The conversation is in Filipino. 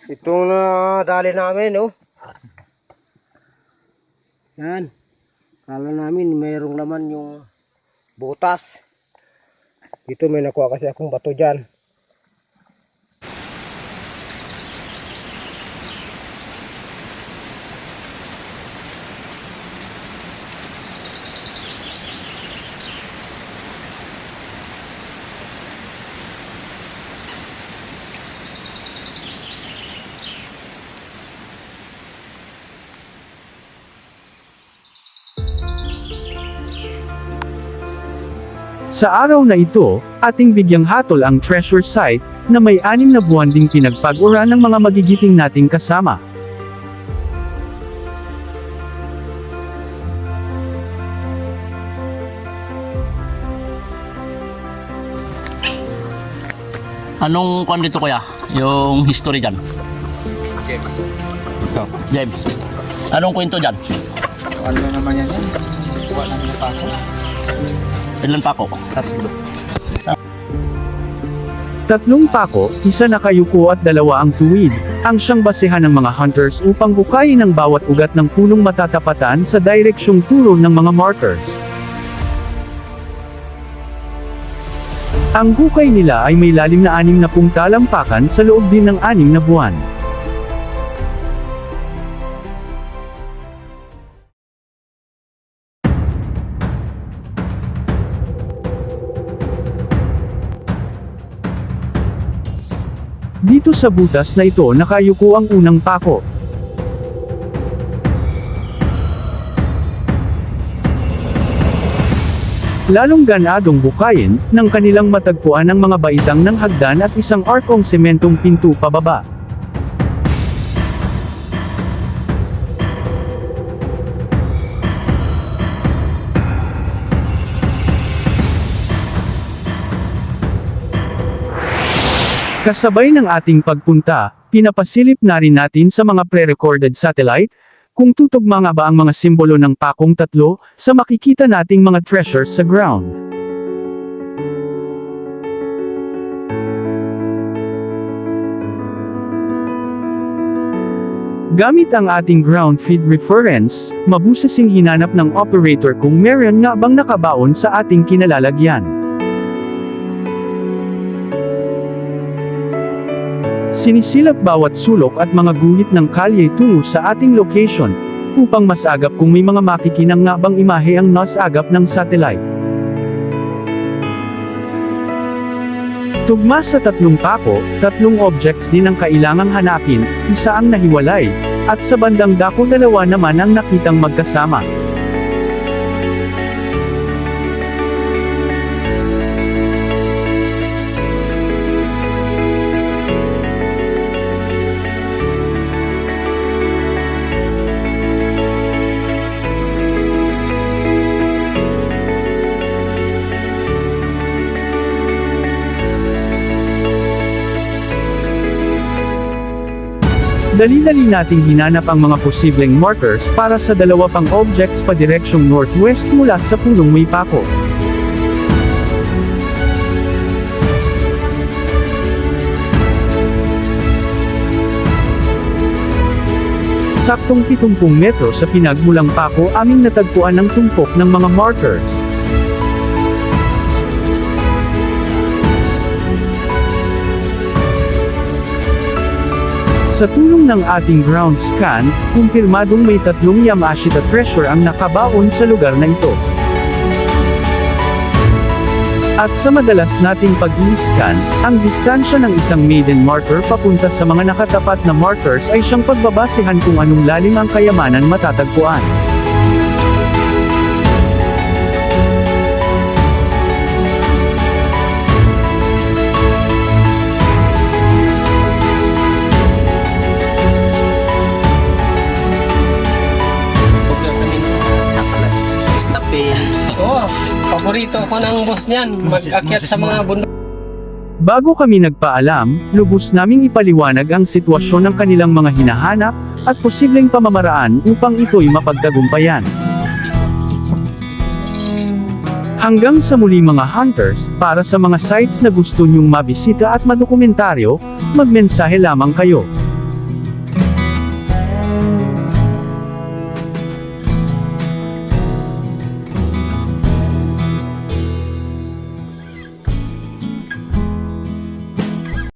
Itong dali namin, oh. Yan. Kala namin mayroong laman yung butas. Ito may nakuha kasi akong bato dyan. Sa araw na ito, ating bigyang hatol ang treasure site, na may 6 na buwan ding pinagpag-ura ng mga magigiting nating kasama. Anong kwan dito kuya? Yung history dyan? James. Ito. James. Anong kwento dyan? Ano naman yan? Kuha lang yung pako. Ilan pa ako? 3 pako, 1 nakayuko at 2 ang tuwid, ang siyang basehan ng mga hunters upang hukayin ang bawat ugat ng punong matatapatan sa direksyong turo ng mga markers. Ang hukay nila ay may lalim na 60 talampakan sa loob din ng 6 na buwan. Dito sa butas na ito nakayuko ang unang pako. Lalong ganadong bukayin, ng kanilang matagpuan ang mga baitang ng hagdan at isang arkong sementong pinto pababa. Kasabay ng ating pagpunta, pinapasilip na rin natin sa mga pre-recorded satellite, kung tutugma nga ba ang mga simbolo ng pakong 3, sa makikita nating mga treasures sa ground. Gamit ang ating ground feed reference, mabusasing hinanap ng operator kung meron nga bang nakabaon sa ating kinalalagyan. Sinisilap bawat sulok at mga guhit ng kalye tungo sa ating location, upang mas agap kung may mga makikinang nga bang imahe ang nasagap ng satellite. Tugma sa 3 pako, 3 objects din ang kailangang hanapin, 1 ang nahiwalay, at sa bandang dako 2 naman ang nakitang magkasama. Dali-dali nating hinanap ang mga posibleng markers para sa 2 pang objects pa direksyong northwest mula sa punong may pako. Saktong 70 metro sa pinagmulang pako aming natagpuan ang tumpok ng mga markers. Sa tulong ng ating ground scan, kumpirmadong may 3 Yamashita treasure ang nakabaon sa lugar na ito. At sa madalas nating pag-i-scan, ang distansya ng isang maiden marker papunta sa mga nakatapat na markers ay siyang pagbabasehan kung anong lalim ang kayamanan matatagpuan. Oo, paborito ko ng boss niyan, mag-akyat sa mga bundok. Bago kami nagpaalam, lubos naming ipaliwanag ang sitwasyon ng kanilang mga hinahanap, at posibleng pamamaraan upang ito'y mapagtagumpayan. Hanggang sa muli mga hunters, para sa mga sites na gusto nyong mabisita at madokumentaryo, magmensahe lamang kayo.